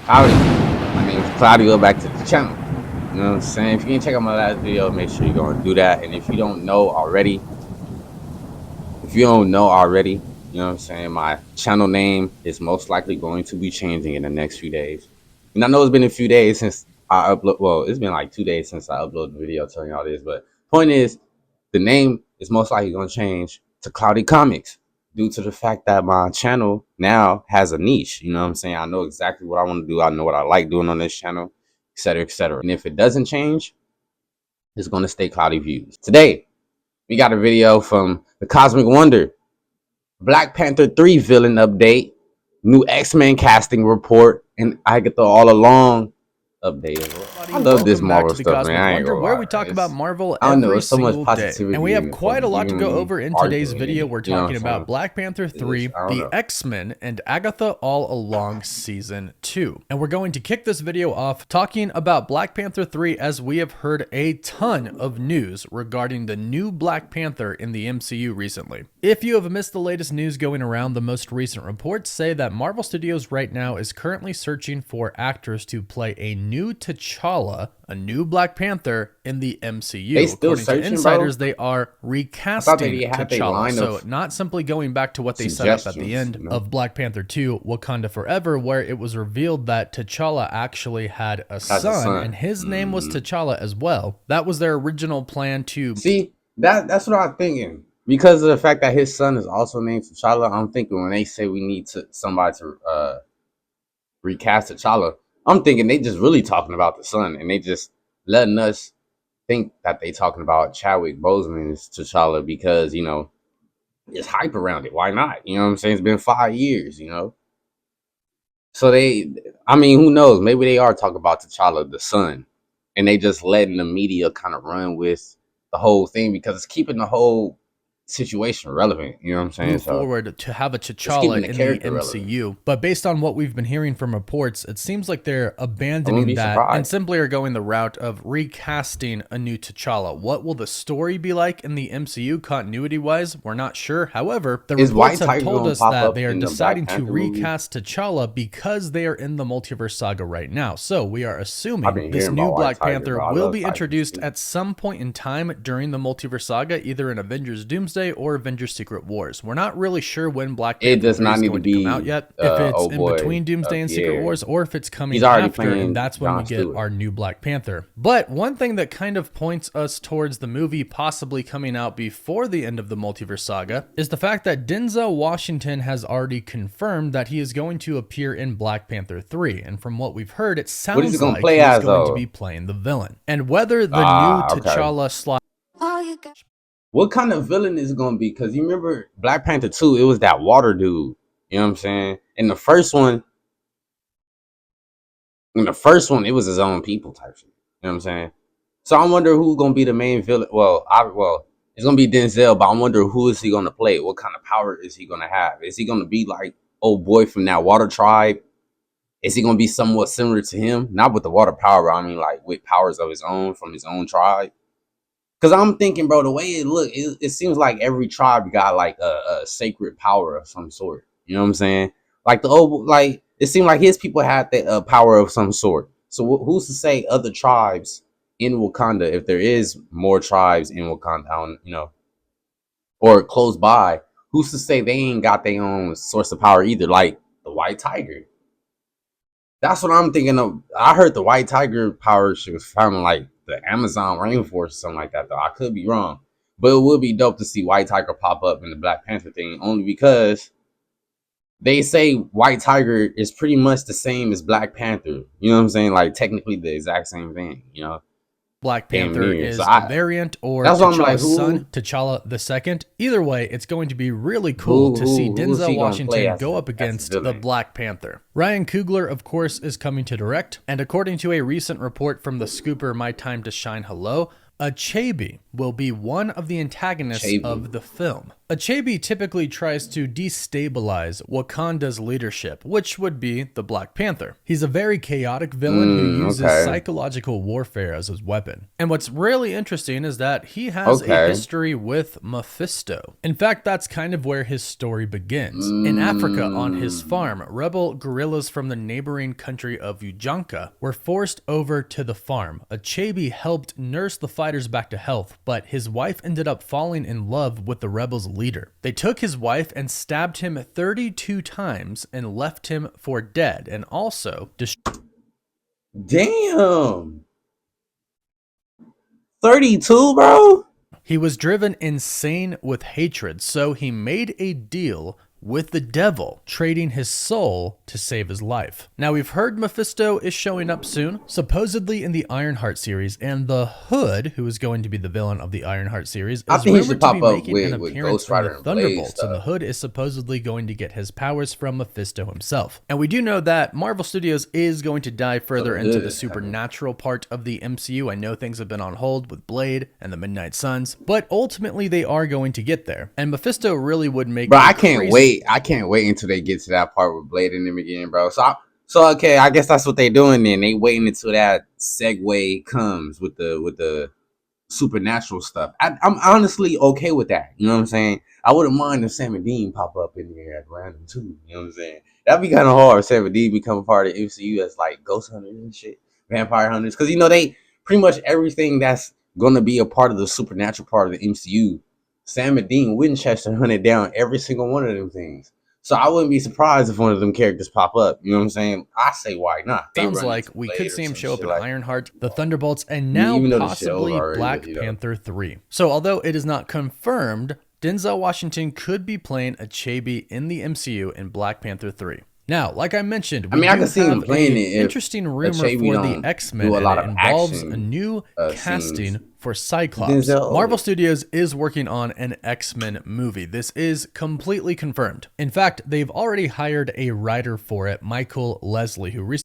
Howdy, my name is Cloudy. Go back to the channel. You know what I'm saying? If you didn't check out my last video, make sure you go and do that. And if you don't know already, you know what I'm saying? My channel name is most likely going to be changing in the next few days. And I know it's been a few days since I upload. Well, it's been like 2 days since I uploaded the video telling you all this. But point is, the name is most likely going to change to Cloudy Comics due to the fact that my channel now has a niche. You know what I'm saying? I know exactly what I want to do. I know what I like doing on this channel, etc., etc. And if it doesn't change, it's going to stay Cloudy Views. Today, we got a video from the Cosmic Wonder, Black Panther 3 villain update, new X-Men casting report, and Agatha All Along update as well. I love this Marvel stuff, man. I ain't gonna lie. Where we talk about Marvel I don't know, every it's so much single positivity day. And we have in it, quite a lot to go even over in today's arguing video. it, We're you know what talking I'm about saying? Black Panther 3, the X-Men, and Agatha All Along Season 2. And we're going to kick this video off talking about Black Panther 3 as we have heard a ton of news regarding the new Black Panther in the MCU recently. If you have missed the latest news going around, the most recent reports say that Marvel Studios right now is currently searching for actors to play a new T'Challa, a new Black Panther in the MCU. They still According searching, to insiders, bro? they are recasting T'Challa. So of not simply going back to what they set up at the end of Black Panther 2, Wakanda Forever, where it was revealed that T'Challa actually had a son, and his name was T'Challa as well. That was their original plan to... See, that's what I'm thinking. Because of the fact that his son is also named T'Challa, I'm thinking when they say we need somebody to recast T'Challa, I'm thinking they just really talking about the son, and they just letting us think that they talking about Chadwick Boseman's T'Challa because, you know, it's hype around it. Why not? You know what I'm saying? It's been 5 years, you know? So I mean, who knows? Maybe they are talking about T'Challa, the son, and they just letting the media kind of run with the whole thing because it's keeping the whole situation relevant. You know what I'm saying? Move forward to have a T'Challa in the MCU. Relevant. But based on what we've been hearing from reports, it seems like they're abandoning that and simply are going the route of recasting a new T'Challa. What will the story be like in the MCU continuity-wise? We're not sure. However, the reports have told us that they are deciding to recast T'Challa because they are in the multiverse saga right now. So we are assuming this new Black Panther will be introduced at some point in time during the multiverse saga, either in Avengers Doomsday or Avengers Secret Wars. We're not really sure when Black Panther 3 is going to come out yet. If it's in between Doomsday and Secret Wars, or if it's coming after, and that's when we get our new Black Panther. But one thing that kind of points us towards the movie possibly coming out before the end of the multiverse saga is the fact that Denzel Washington has already confirmed that he is going to appear in Black Panther 3. And from what we've heard, it sounds like he's going to be playing the villain. And whether the new T'Challa slot... What kind of villain is it gonna be? Because you remember Black Panther 2, it was that water dude. You know what I'm saying? In the first one, it was his own people type shit. You know what I'm saying? So I wonder who's gonna be the main villain. Well, it's gonna be Denzel, but I wonder who is he gonna play? What kind of power is he gonna have? Is he gonna be like old boy from that water tribe? Is he gonna be somewhat similar to him? Not with the water power, I mean like with powers of his own from his own tribe. Because I'm thinking, bro, the way it look, it seems like every tribe got like a sacred power of some sort. You know what I'm saying? Like it seemed like his people had the power of some sort. So who's to say other tribes in Wakanda, if there is more tribes in Wakanda, you know, or close by, who's to say they ain't got their own source of power either? Like the White Tiger. That's what I'm thinking of. I heard the White Tiger power shit was found like the Amazon rainforest or something like that, though. I could be wrong. But it would be dope to see White Tiger pop up in the Black Panther thing, only because they say White Tiger is pretty much the same as Black Panther. You know what I'm saying? Like, technically the exact same thing, you know? Black Panther is a variant, or T'Challa's son, T'Challa the second. Either way, it's going to be really cool to see Denzel Washington go up against the Black Panther. Ryan Coogler, of course, is coming to direct, and according to a recent report from the Scooper My Time to Shine Hello, Achebe will be one of the antagonists of the film. Achebe typically tries to destabilize Wakanda's leadership, which would be the Black Panther. He's a very chaotic villain who uses psychological warfare as his weapon. And what's really interesting is that he has a history with Mephisto. In fact, that's kind of where his story begins. In Africa, on his farm, rebel guerrillas from the neighboring country of Ujanka were forced over to the farm. Achebe helped nurse the fighters back to health, but his wife ended up falling in love with the rebels' leader. They took his wife and stabbed him 32 times and left him for dead, and also Damn. 32, bro? He was driven insane with hatred, so he made a deal with the devil, trading his soul to save his life. Now, we've heard Mephisto is showing up soon, supposedly in the Ironheart series, and the Hood, who is going to be the villain of the Ironheart series, is rumored to be making an appearance in the Thunderbolts, and the Hood is supposedly going to get his powers from Mephisto himself. And we do know that Marvel Studios is going to dive further into the supernatural part of the MCU. I know things have been on hold with Blade and the Midnight Suns, but ultimately they are going to get there. And Mephisto really would make... Bro, I can't wait until they get to that part with Blade and them again, bro. So okay, I guess that's what they doing then. They waiting until that segue comes with the supernatural stuff. I'm honestly okay with that. You know what I'm saying? I wouldn't mind if Sam and Dean pop up in there at random too. You know what I'm saying? That'd be kind of hard. Sam and Dean become a part of the MCU as like ghost hunters and shit, vampire hunters, because you know they pretty much everything that's gonna be a part of the supernatural part of the MCU. Sam and Dean Winchester hunted down every single one of them things. So I wouldn't be surprised if one of them characters pop up. You know what I'm saying? I say, why not? Sounds like we could see him show up in Ironheart, the Thunderbolts, and now possibly Black Panther 3. So although it is not confirmed, Denzel Washington could be playing Achebe in the MCU in Black Panther 3. Now, like I mentioned, I can see him playing it. Interesting rumor for the X-Men, and it involves a new casting for Cyclops. Marvel Studios is working on an X-Men movie. This is completely confirmed. In fact, they've already hired a writer for it, Michael Leslie, who recently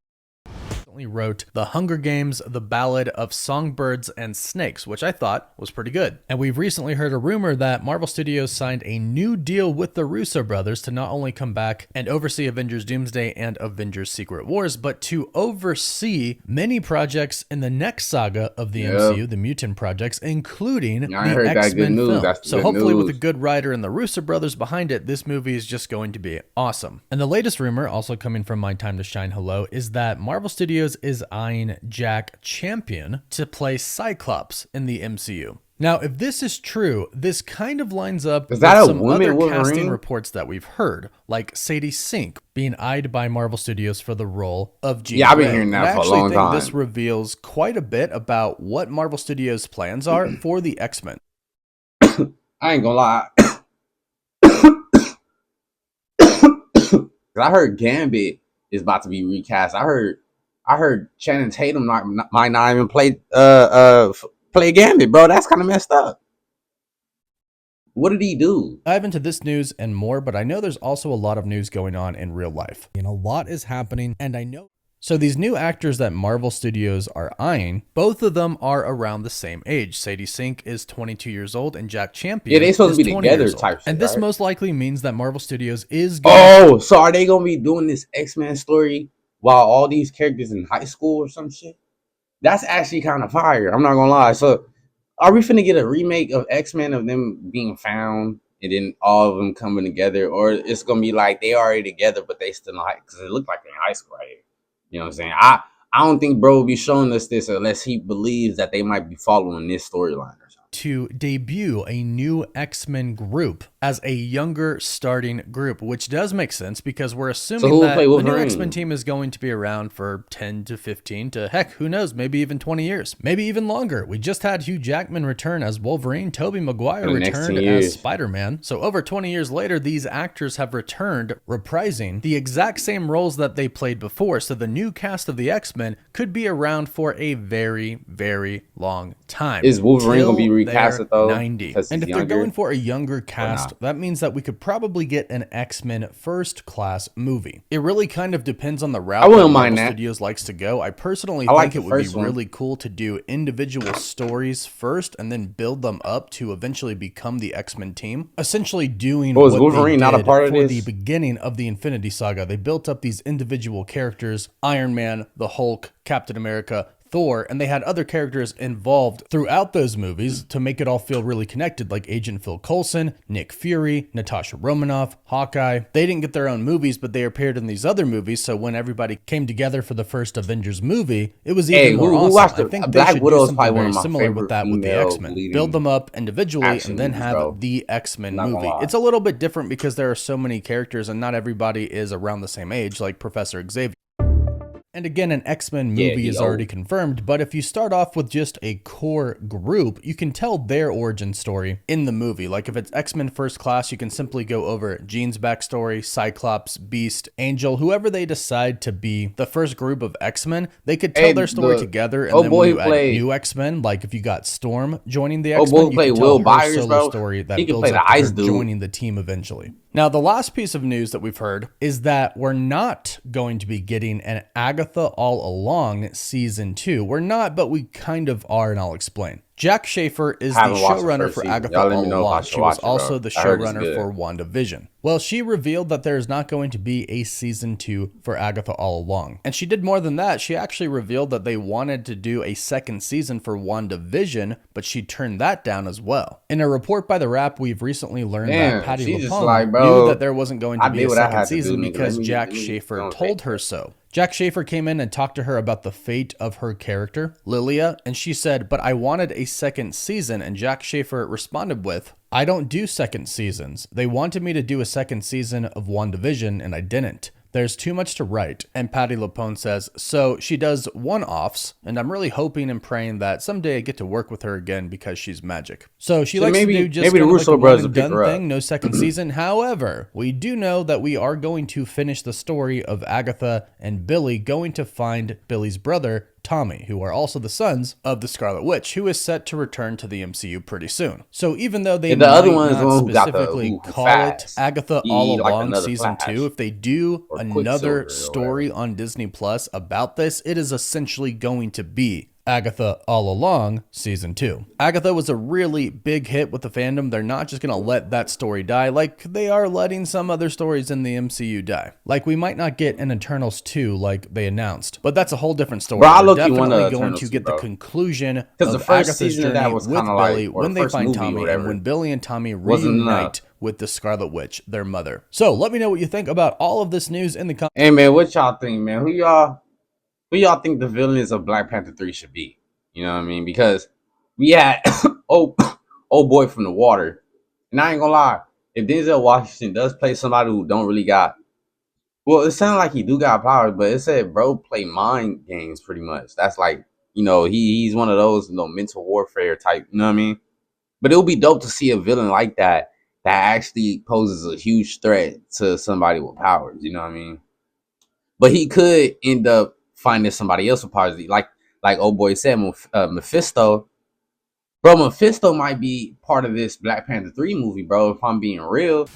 wrote The Hunger Games, The Ballad of Songbirds and Snakes, which I thought was pretty good. And we've recently heard a rumor that Marvel Studios signed a new deal with the Russo brothers to not only come back and oversee Avengers Doomsday and Avengers Secret Wars, but to oversee many projects in the next saga of the MCU, the Mutant projects, including the X-Men film. So hopefully with a good writer and the Russo brothers behind it, this movie is just going to be awesome. And the latest rumor, also coming from My Time to Shine Hello, is that Marvel Studios is eyeing Jack Champion to play Cyclops in the MCU. Now, if this is true, this kind of lines up with some other casting reports that we've heard, like Sadie Sink being eyed by Marvel Studios for the role of Jean Grey. I've been hearing that for a long time. I actually think this reveals quite a bit about what Marvel Studios' plans are for the X-Men. I ain't gonna lie. I heard Gambit is about to be recast. I heard Channing Tatum might not even play Gambit, bro. That's kind of messed up. What did he do? Dive into this news and more, but I know there's also a lot of news going on in real life. And a lot is happening, and I know. So these new actors that Marvel Studios are eyeing, both of them are around the same age. Sadie Sink is 22 years old, and Jack Champion they supposed to be together type shit, and this most likely means that Marvel Studios is so are they gonna be doing this X-Men story while all these characters in high school or some shit? That's actually kind of fire. I'm not gonna lie. So, are we finna get a remake of X-Men of them being found and then all of them coming together, or it's gonna be like they already together but they still not? Because it looked like they're in high school right here. You know what I'm saying? I don't think bro will be showing us this unless he believes that they might be following this storyline or something. To debut a new X-Men group as a younger starting group, which does make sense because we're assuming that the new X-Men team is going to be around for 10 to 15 to heck, who knows, maybe even 20 years, maybe even longer. We just had Hugh Jackman return as Wolverine, Tobey Maguire returned as Spider-Man. So over 20 years later, these actors have returned, reprising the exact same roles that they played before. So the new cast of the X-Men could be around for a very, very long time. Is Wolverine gonna be recast it though 90. And if they're going for a younger cast, that means that we could probably get an X-Men First Class movie. It really kind of depends on the route that Marvel Studios likes to go. I personally think it would be really cool to do individual stories first and then build them up to eventually become the X-Men team. Essentially doing what Wolverine they did not a part of for the beginning of the Infinity Saga. They built up these individual characters, Iron Man, the Hulk, Captain America, Thor, and they had other characters involved throughout those movies to make it all feel really connected, like Agent Phil Coulson, Nick Fury, Natasha Romanoff, Hawkeye. They didn't get their own movies, but they appeared in these other movies, so when everybody came together for the first Avengers movie, it was even more awesome. I think they should do something very similar with that with the X-Men. Build them up individually and then have the X-Men movie. It's a little bit different because there are so many characters and not everybody is around the same age, like Professor Xavier. And again, an X-Men movie is already confirmed, but if you start off with just a core group, you can tell their origin story in the movie. Like if it's X-Men First Class, you can simply go over Jean's backstory, Cyclops, Beast, Angel, whoever they decide to be the first group of X-Men, they could tell their story together, and then when you add new X-Men, like if you got Storm joining the X-Men, you can tell her solo story that builds up to her joining the team eventually. Now, the last piece of news that we've heard is that we're not going to be getting an Agatha All Along Season 2. We're not, but we kind of are, and I'll explain. Jack Schaefer is the showrunner for Agatha All Along. She was also the showrunner for WandaVision. Well, she revealed that there's not going to be a Season 2 for Agatha All Along. And she did more than that. She actually revealed that they wanted to do a second season for WandaVision, but she turned that down as well. In a report by The Wrap, we've recently learned that Patti LuPone knew that there wasn't going to be a second season because Jack Schaefer told her so. Jack Schaefer came in and talked to her about the fate of her character, Lilia, and she said, "But I wanted a second season," and Jack Schaefer responded with, "I don't do second seasons. They wanted me to do a second season of WandaVision, and I didn't. There's too much to write." And Patti LuPone says, so she does one-offs, and I'm really hoping and praying that someday I get to work with her again because she's magic. So she likes to do just kind of like a one-and-done thing, no second season. However, we do know that we are going to finish the story of Agatha and Billy going to find Billy's brother, Tommy, who are also the sons of the Scarlet Witch, who is set to return to the MCU pretty soon. So even though they might not specifically call it Agatha All Along Season 2, if they do another story on Disney Plus about this, it is essentially going to be Agatha All Along Season 2. Agatha was a really big hit with the fandom. They're not just going to let that story die like they are letting some other stories in the MCU die. Like we might not get an Eternals 2 like they announced, but that's a whole different story. We're definitely going to get the conclusion of Agatha's journey with Billy when they find Tommy and when Billy and Tommy reunite with the Scarlet Witch, their mother. So let me know what you think about all of this news in the comments. Hey man, what y'all think, man? Who y'all think the villains of Black Panther 3 should be? You know what I mean? Because we had old boy from the water. And I ain't gonna lie, if Denzel Washington does play somebody who don't really got, well, it sounded like he do got powers, but it said bro play mind games pretty much. That's like, you know, he's one of those, you know, mental warfare type, you know what I mean? But it would be dope to see a villain like that actually poses a huge threat to somebody with powers, you know what I mean? But he could end up finding somebody else with powers, like old boy said, Mephisto. Bro, Mephisto might be part of this Black Panther 3 movie, bro, if I'm being real.